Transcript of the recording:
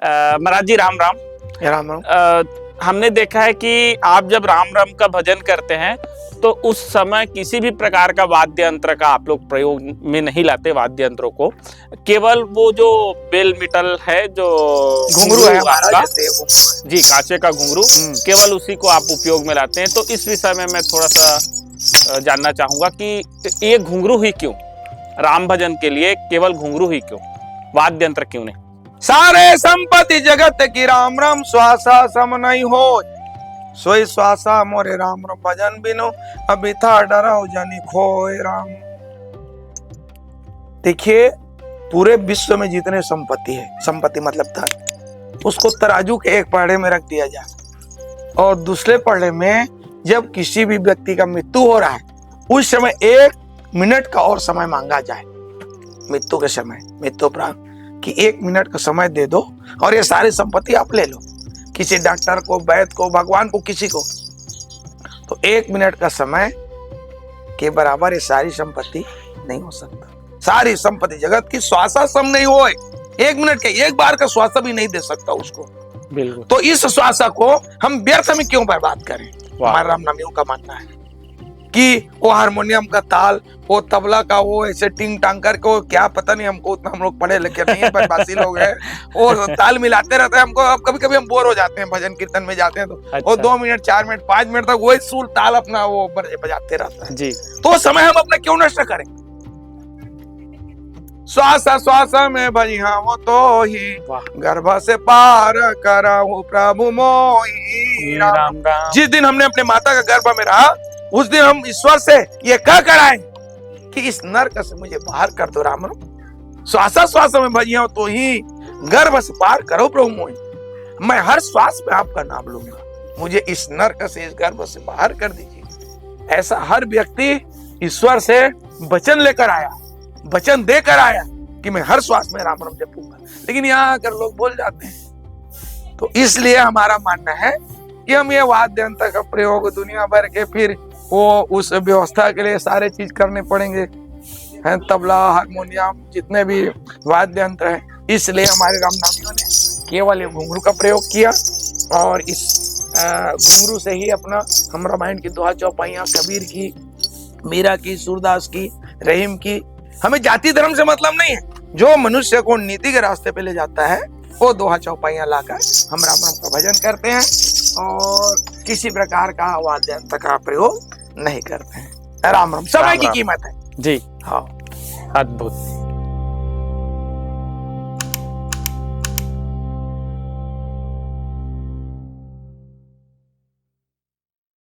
महाराज जी राम राम। राम राम। हमने देखा है कि आप जब राम राम का भजन करते हैं तो उस समय किसी भी प्रकार का वाद्य यंत्र का आप लोग प्रयोग में नहीं लाते। वाद्य यंत्रों को केवल वो जो बेल मिटल है, जो घुंघरू है आपका, घुंघरू जी कांचे का घुंघरू, केवल उसी को आप उपयोग में लाते हैं। तो इस विषय में मैं थोड़ा सा जानना चाहूंगा कि ये घुंघरू ही क्यों, राम भजन के लिए केवल घुंघरू ही क्यों, वाद्य यंत्र क्यों नहीं? सारे संपत्ति जगत की राम राम श्वासा सम नहीं हो, सोई श्वासा मोरे राम राम भजन बिनो अभी था डराओ जानी खोए राम। देखिए, पूरे विश्व में जितने संपत्ति है, संपत्ति मतलब धन, उसको तराजू के एक पहाड़े में रख दिया जाए और दूसरे पहाड़े में जब किसी भी व्यक्ति का मृत्यु हो रहा है उस समय 1 मिनट का और समय मांगा जाए। मृत्यु के समय, मृत्यु उपरांत कि 1 मिनट का समय दे दो और ये सारी संपत्ति आप ले लो, किसी डॉक्टर को, वैद्य को, भगवान को, किसी को। तो 1 मिनट का समय के बराबर ये सारी संपत्ति नहीं हो सकता। सारी संपत्ति जगत की श्वासा सम नहीं हो, 1 मिनट के एक बार का श्वासा भी नहीं दे सकता उसको। बिल्कुल। तो इस श्वासा को हम व्यर्थ में क्यों बर्बाद करें? हमारे रामनामियों का मानना है कि वो हारमोनियम का ताल, वो तबला का वो ऐसे टिंग टांग करके, वो क्या पता नहीं, हमको उतना, हम लोग पढ़े लिखे नहीं है, बदमाशी लोग हैं, वो ताल मिलाते रहते हैं हमको। अब कभी कभी हम बोर हो जाते हैं, भजन कीर्तन में जाते हैं तो वो 2 मिनट 4 मिनट 5 मिनट तक वही सुर ताल अपना वो बजाते रहता है जी। तो समय हम अपना क्यों नष्ट करें? श्वासा श्वासा में भजिया वो तो ही गर्भ से पार कराऊं प्रभु मोही राम राम। जिस दिन हमने अपने माता का गर्भ में रहा उस दिन हम ईश्वर से ये कह कर आए कि इस नरक से मुझे बाहर कर दो राम राम। श्वासा श्वास में भजिया तो ही गर्भ से पार करो प्रभु मोही, मैं हर श्वास में आपका नाम लूंगा, मुझे इस नरक से, इस गर्भ से बाहर कर दीजिए। ऐसा हर व्यक्ति ईश्वर से वचन लेकर आया, वचन देकर आया कि मैं हर श्वास में राम राम जपूंगा, लेकिन यहाँ आकर लोग बोल जाते हैं। तो इसलिए हमारा मानना है कि हम ये वाद्य यंत्र का प्रयोग दुनिया भर के, फिर वो उस व्यवस्था के लिए सारे चीज करने पड़ेंगे, हैं तबला, हारमोनियम, जितने भी वाद्य यंत्र हैं। इसलिए हमारे रामनामियों ने केवल ये घुंघरू का प्रयोग किया और इस घुंघरू से ही अपना हम रामायण की दोहा चौपाइयां, कबीर की, मीरा की, सूरदास की, रहीम की, हमें जाति धर्म से मतलब नहीं है, जो मनुष्य को नीति के रास्ते पे ले जाता है वो दोहा चौपाइयां लाकर हम राम राम का भजन करते हैं और किसी प्रकार का वाद्य यंत्र का प्रयोग नहीं करते हैं। राम राम। समय की कीमत है जी। हाँ, अद्भुत।